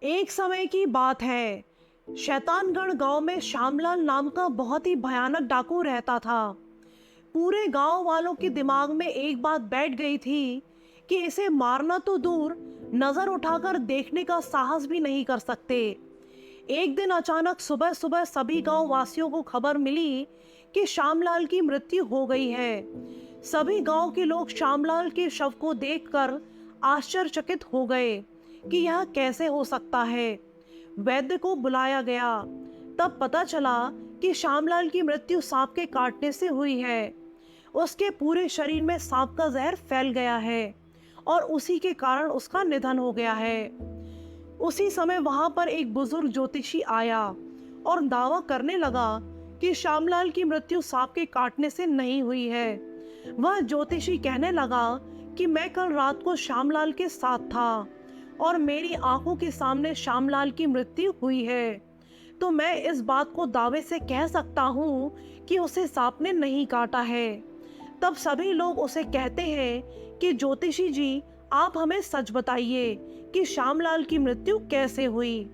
एक समय की बात है। शैतानगढ़ गांव में श्यामलाल नाम का बहुत ही भयानक डाकू रहता था। पूरे गांव वालों के दिमाग में एक बात बैठ गई थी कि इसे मारना तो दूर, नजर उठाकर देखने का साहस भी नहीं कर सकते। एक दिन अचानक सुबह सुबह सभी गांव वासियों को खबर मिली कि श्यामलाल की मृत्यु हो गई है। सभी गांव के लोग श्यामलाल के शव को देखकर आश्चर्यचकित हो गए कि यह कैसे हो सकता है। वैद्य को बुलाया गया। तब पता चला कि श्यामलाल की मृत्यु सांप के काटने से हुई है। उसके पूरे शरीर में सांप का जहर फैल गया है और उसी के कारण उसका निधन हो गया है। उसी समय वहां पर एक बुजुर्ग ज्योतिषी आया और दावा करने लगा कि श्यामलाल की मृत्यु सांप के काटने से नहीं हुई है। वह ज्योतिषी कहने लगा कि मैं कल रात को श्यामलाल के साथ था और मेरी आंखों के सामने श्यामलाल की मृत्यु हुई है, तो मैं इस बात को दावे से कह सकता हूँ कि उसे सांप ने नहीं काटा है। तब सभी लोग उसे कहते हैं कि ज्योतिषी जी, आप हमें सच बताइए कि श्यामलाल की मृत्यु कैसे हुई।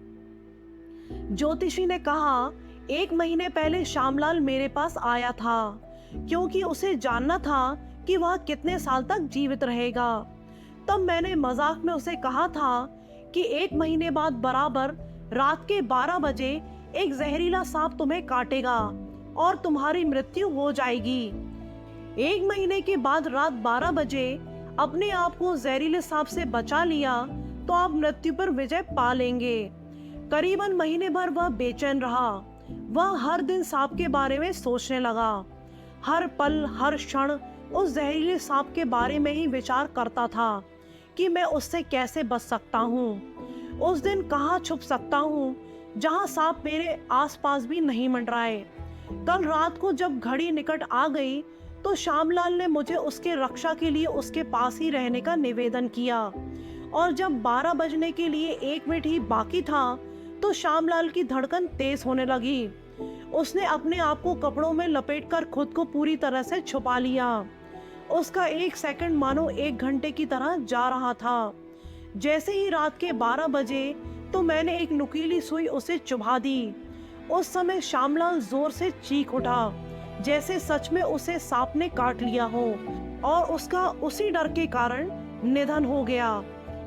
ज्योतिषी ने कहा, 1 महीने पहले श्यामलाल मेरे पास आया था क्योंकि उसे जानना था कि वह कितने साल तक जीवित रहेगा। तब मैंने मजाक में उसे कहा था कि 1 महीने बाद बराबर रात के 12 बजे एक जहरीला सांप तुम्हें काटेगा और तुम्हारी मृत्यु हो जाएगी। 1 महीने के बाद रात 12 बजे अपने आप को जहरीले सांप से बचा लिया तो आप मृत्यु पर विजय पा लेंगे। करीबन महीने भर वह बेचैन रहा। वह हर दिन सांप के बारे में सोचने लगा। हर पल हर क्षण उस जहरीले सांप के बारे में ही विचार करता था कि मैं उससे कैसे बच सकता हूँ, उस दिन कहाँ छुप सकता हूँ जहाँ सांप मेरे आसपास भी नहीं मंडराए। कल रात को जब घड़ी निकट आ गई तो श्यामलाल ने मुझे उसके रक्षा के लिए उसके पास ही रहने का निवेदन किया और जब 12 बजने के लिए 1 मिनट ही बाकी था तो श्यामलाल की धड़कन तेज होने लगी। उसने अपने आप को कपड़ों में लपेटकर खुद को पूरी तरह से छुपा लिया। उसका 1 सेकंड मानो 1 घंटे की तरह जा रहा था। जैसे ही रात के 12 बजे तो मैंने एक नुकीली सुई उसे चुभा दी। उस समय श्यामलाल जोर से चीख उठा, जैसे सच में उसे सांप ने काट लिया हो और उसका उसी डर के कारण निधन हो गया।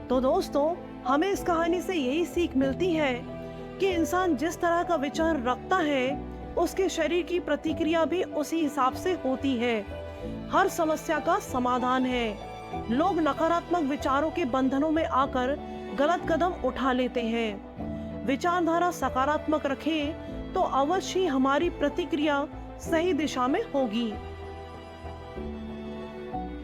तो दोस्तों, हमें इस कहानी से यही सीख मिलती है कि इंसान जिस तरह का विचार रखता है उसके शरीर की प्रतिक्रिया भी उसी हिसाब से होती है। हर समस्या का समाधान है। लोग नकारात्मक विचारों के बंधनों में आकर गलत कदम उठा लेते हैं। विचारधारा सकारात्मक रखें तो अवश्य ही हमारी प्रतिक्रिया सही दिशा में होगी।